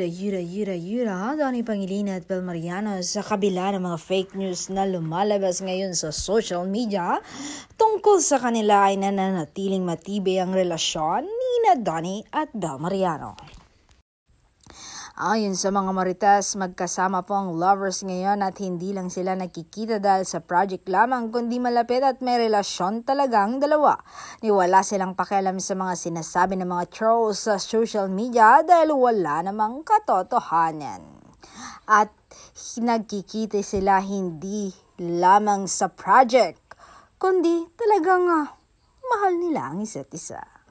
Yura, Donnie Pangilinan at Bel Mariano sa kabila ng mga fake news na lumalabas ngayon sa social media tungkol sa kanila ay nananatiling matibay ang relasyon ni Donnie at Bel Mariano. Ayon sa mga marites, magkasama po ang lovers ngayon at hindi lang sila nakikita dahil sa project lamang kundi malapit at may relasyon talagang dalawa. Wala silang pakialam sa mga sinasabi ng mga trolls sa social media dahil wala namang katotohanan. At nagkikita sila hindi lamang sa project kundi talagang mahal nila ang isa't isa.